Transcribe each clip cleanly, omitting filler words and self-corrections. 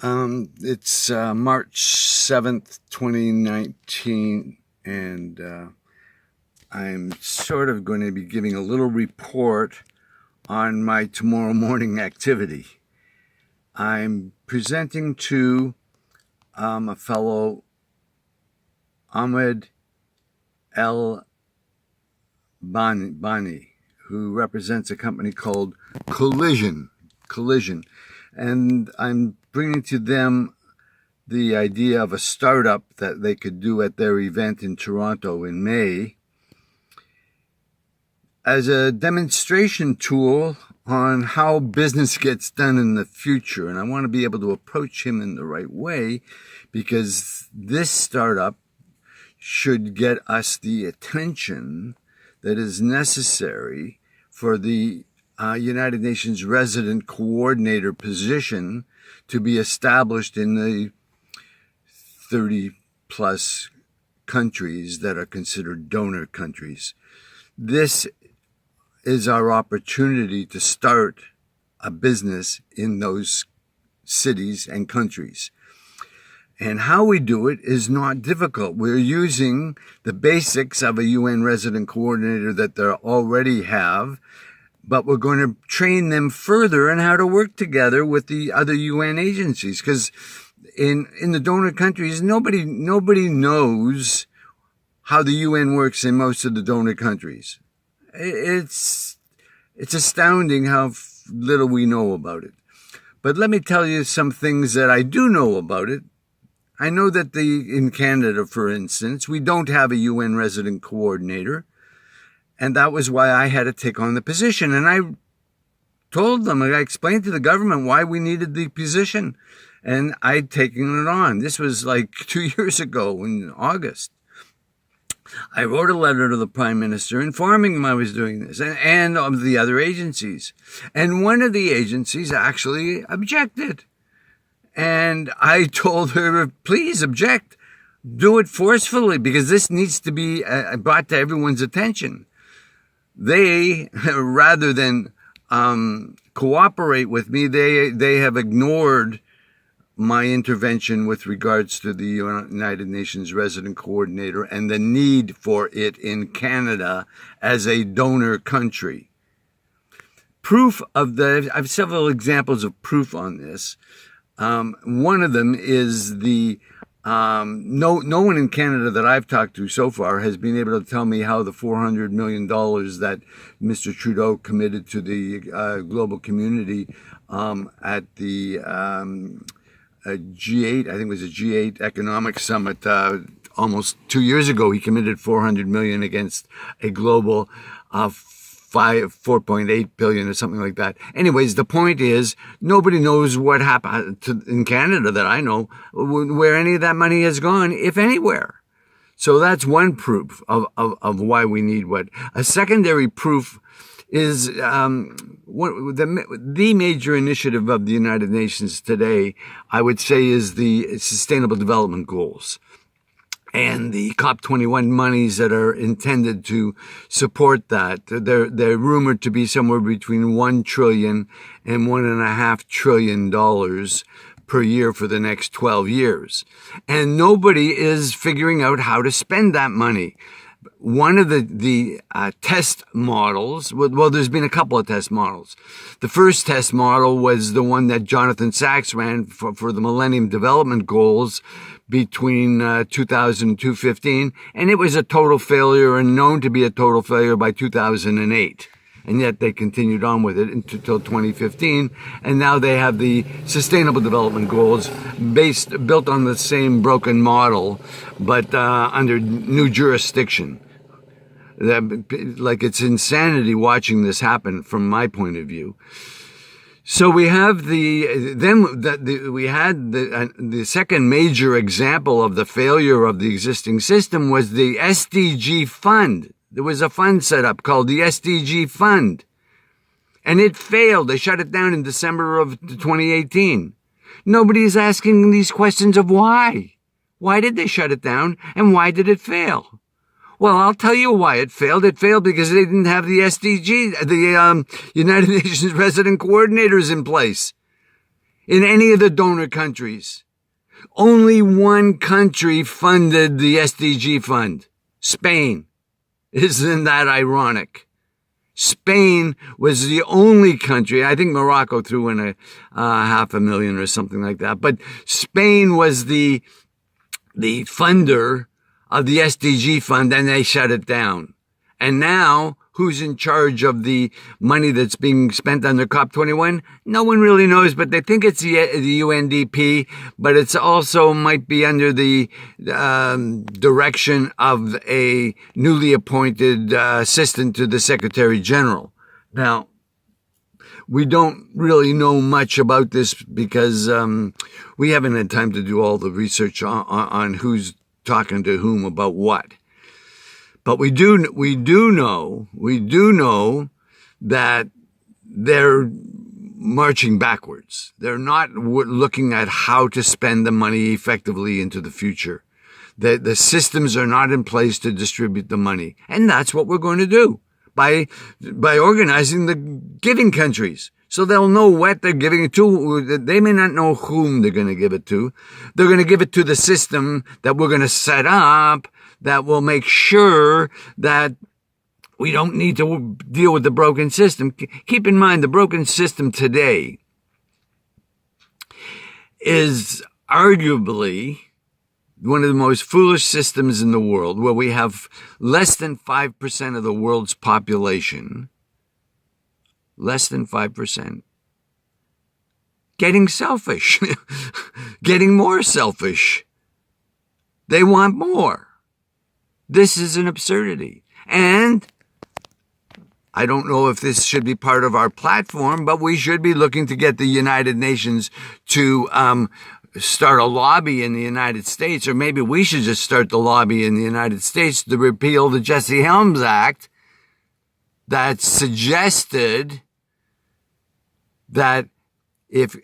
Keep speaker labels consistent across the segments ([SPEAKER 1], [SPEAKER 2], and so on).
[SPEAKER 1] It's March 7th, 2019, and I'm sort of going to be giving a little report on my tomorrow morning activity. I'm presenting to a fellow, Ahmed El-Banni, who represents a company called Collision, and I'm bringing to them the idea of a startup that they could do at their event in Toronto in May as a demonstration tool on how business gets done in the future. And I want to be able to approach him in the right way, because this startup should get us the attention that is necessary for the United Nations resident coordinator position to be established in the 30 plus countries that are considered donor countries. This is our opportunity to start a business in those cities and countries. And how we do it is not difficult. We're using the basics of a UN resident coordinator that they already have, but we're going to train them further in how to work together with the other UN agencies. Because in the donor countries, nobody knows how the UN works in most of the donor countries. It's astounding how little we know about it. But let me tell you some things that I do know about it. I know that in Canada, for instance, we don't have a UN resident coordinator. And that was why I had to take on the position. And I told them, I explained to the government why we needed the position. And I'd taken it on. This was like 2 years ago in August. I wrote a letter to the Prime Minister informing him I was doing this, and of the other agencies. And one of the agencies actually objected. And I told her, please object. Do it forcefully, because this needs to be brought to everyone's attention. They, rather than cooperate with me, they have ignored my intervention with regards to the United Nations resident coordinator and the need for it in Canada as a donor country. I have several examples of proof on this. One of them is no one in Canada that I've talked to so far has been able to tell me how the $400 million that Mr. Trudeau committed to the global community at the G8, I think it was a G8 economic summit almost 2 years ago. He committed $400 million against a global 4.8 billion or something like that. Anyways, the point is, nobody knows what happened in Canada that I know, where any of that money has gone, if anywhere. So that's one proof of why we need what. A secondary proof is the major initiative of the United Nations today, I would say, is the Sustainable Development Goals and the COP21 monies that are intended to support that. They're rumored to be somewhere between $1 trillion and $1.5 trillion per year for the next 12 years. And nobody is figuring out how to spend that money. One of the test models, well, there's been a couple of test models. The first test model was the one that Jonathan Sachs ran for the Millennium Development Goals between 2000 and 2015, and it was a total failure and known to be a total failure by 2008. And yet they continued on with it until 2015, and now they have the Sustainable Development Goals built on the same broken model, but under new jurisdiction. Like, it's insanity watching this happen from my point of view. So we have the second major example of the failure of the existing system was the SDG fund. There was a fund set up called the SDG Fund, and it failed. They shut it down in December of 2018. Nobody is asking these questions of why. Why did they shut it down, and why did it fail? Well, I'll tell you why it failed. It failed because they didn't have the SDG, the United Nations resident coordinators in place. in any of the donor countries. Only one country funded the SDG fund, Spain. Isn't that ironic? Spain was the only country, I think Morocco threw in a $500,000 or something like that, but Spain was the funder of the SDG fund, and they shut it down. And now, who's in charge of the money that's being spent under COP21? No one really knows, but they think it's the UNDP, but it's also might be under the direction of a newly appointed assistant to the Secretary General. Now, we don't really know much about this because we haven't had time to do all the research on who's talking to whom about what. But we do know that they're marching backwards. They're not looking at how to spend the money effectively into the future. The systems are not in place to distribute the money. And that's what we're going to do by organizing the giving countries. So they'll know what they're giving it to. They may not know whom they're going to give it to. They're going to give it to the system that we're going to set up that will make sure that we don't need to deal with the broken system. Keep in mind, the broken system today is arguably one of the most foolish systems in the world, where we have less than 5% of the world's population, less than 5%, getting selfish, getting more selfish. They want more. This is an absurdity. And I don't know if this should be part of our platform, but we should be looking to get the United Nations to start a lobby in the United States, or maybe we should just start the lobby in the United States to repeal the Jesse Helms Act that suggested that if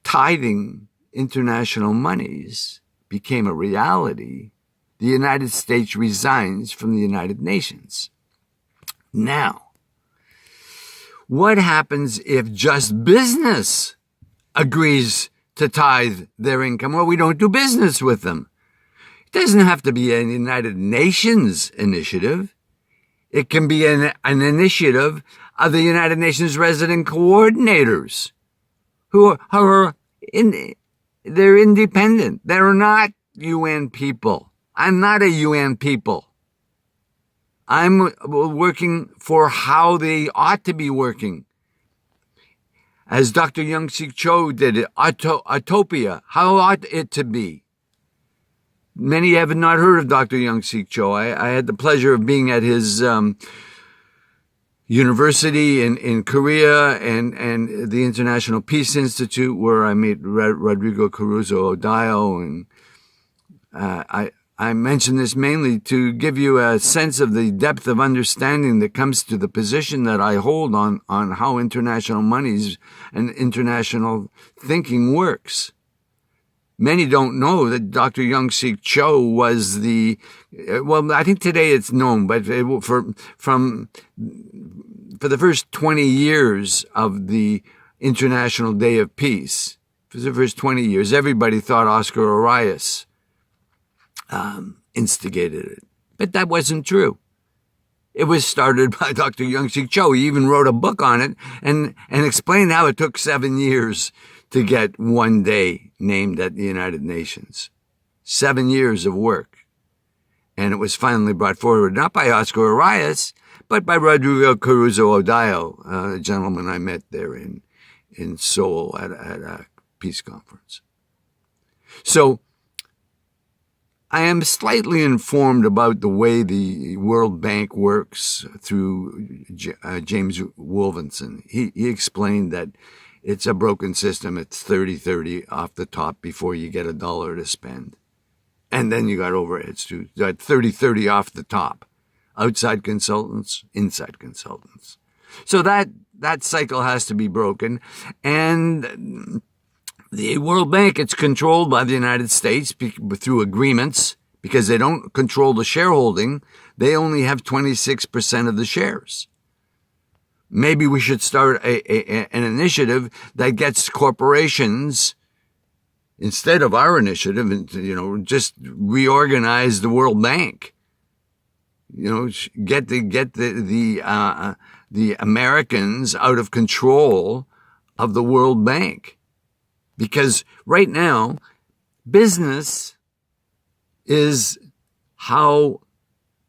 [SPEAKER 1] tithing international monies became a reality, the United States resigns from the United Nations. Now, what happens if just business agrees to tithe their income? Well, we don't do business with them. It doesn't have to be a United Nations initiative. It can be an initiative of the United Nations resident coordinators who are they're independent. They're not UN people. I'm not a UN people. I'm working for how they ought to be working. As Dr. Young-Sik Cho did it, Utopia, how ought it to be? Many have not heard of Dr. Young-Sik Cho. I had the pleasure of being at his university in Korea and the International Peace Institute, where I met Rodrigo Caruso-Odayo. And I mention this mainly to give you a sense of the depth of understanding that comes to the position that I hold on how international monies and international thinking works. Many don't know that Dr. Young-Sik Cho was I think today it's known, but for the first 20 years of the International Day of Peace, for the first 20 years, everybody thought Oscar Arias instigated it. But that wasn't true. It was started by Dr. Young-Sik Cho. He even wrote a book on it and explained how it took 7 years to get one day named at the United Nations. 7 years of work. And it was finally brought forward, not by Oscar Arias, but by Rodrigo Caruso-Odayo, a gentleman I met there in Seoul at a peace conference. So, I am slightly informed about the way the World Bank works through James Wolvenson. He explained that it's a broken system. It's 30-30 off the top before you get $1 to spend. And then you got overheads too. 30-30 off the top. Outside consultants, inside consultants. So that cycle has to be broken. And the World Bank, it's controlled by the United States through agreements because they don't control the shareholding. They only have 26% of the shares. Maybe we should start an initiative that gets corporations, instead of our initiative, just reorganize the World Bank. Get the Americans out of control of the World Bank. Because right now, business is how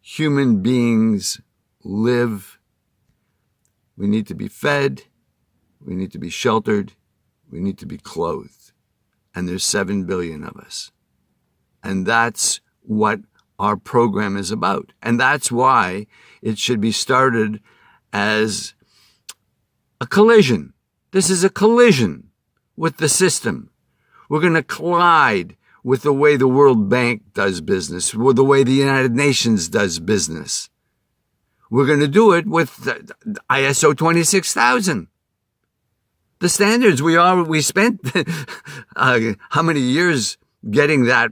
[SPEAKER 1] human beings live. We need to be fed. We need to be sheltered. We need to be clothed. And there's 7 billion of us. And that's what our program is about. And that's why it should be started as a collision. This is a collision with the system. We're going to collide with the way the World Bank does business, with the way the United Nations does business. We're going to do it with ISO 26000. The standards we spent how many years getting that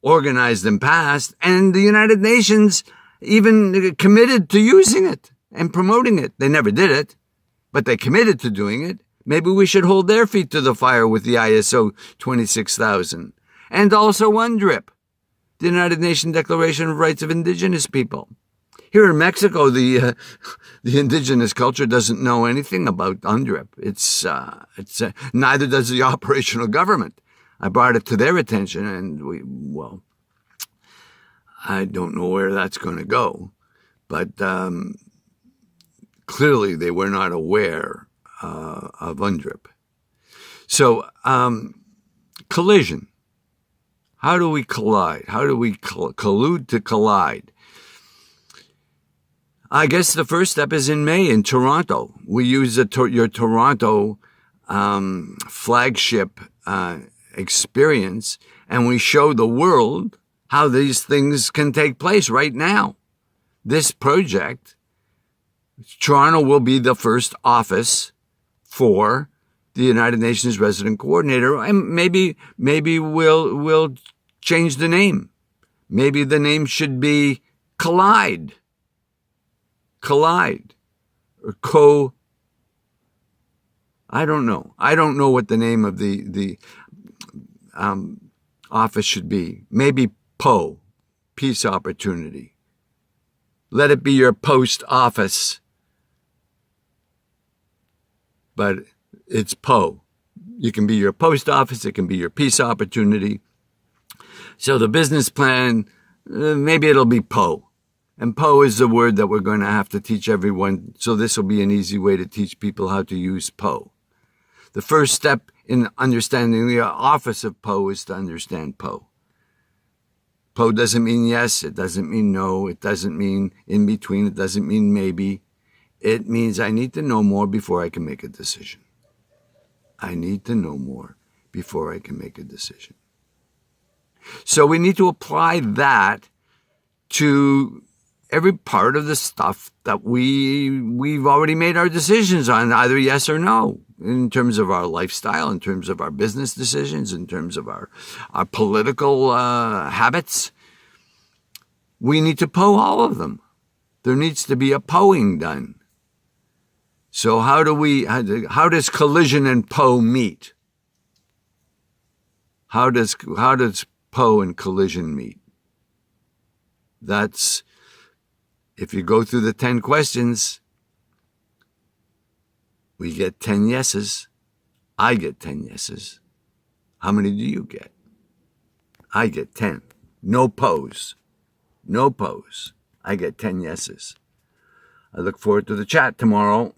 [SPEAKER 1] organized and passed, and the United Nations even committed to using it and promoting it. They never did it, but they committed to doing it. Maybe we should hold their feet to the fire with the ISO 26000. And also UNDRIP, the United Nations Declaration of Rights of Indigenous People. Here in Mexico, the indigenous culture doesn't know anything about UNDRIP. It's neither does the operational government. I brought it to their attention, and I don't know where that's going to go, but clearly they were not aware of UNDRIP. So, collision. How do we collide? How do we collude to collide? I guess the first step is in May in Toronto. We use your Toronto flagship experience, and we show the world how these things can take place right now. This project, Toronto will be the first office for the United Nations Resident Coordinator, and maybe we'll change the name. Maybe the name should be Collide, or I don't know. I don't know what the name of the office should be. Maybe PO, Peace Opportunity. Let it be your post office. But it's PO. You can be your post office. It can be your peace opportunity. So the business plan, maybe it'll be PO. And PO is the word that we're going to have to teach everyone. So this will be an easy way to teach people how to use PO. The first step in understanding the office of PO is to understand PO. PO doesn't mean yes. It doesn't mean no. It doesn't mean in between. It doesn't mean maybe. It means I need to know more before I can make a decision. I need to know more before I can make a decision. So we need to apply that to every part of the stuff that we've already made our decisions on, either yes or no, in terms of our lifestyle, in terms of our business decisions, in terms of our political habits. We need to PO all of them. There needs to be a POing done. So how does collision and PO meet? How does PO and collision meet? That's, if you go through the 10 questions, we get 10 yeses. I get 10 yeses. How many do you get? I get 10. No POs. No POs. I get 10 yeses. I look forward to the chat tomorrow.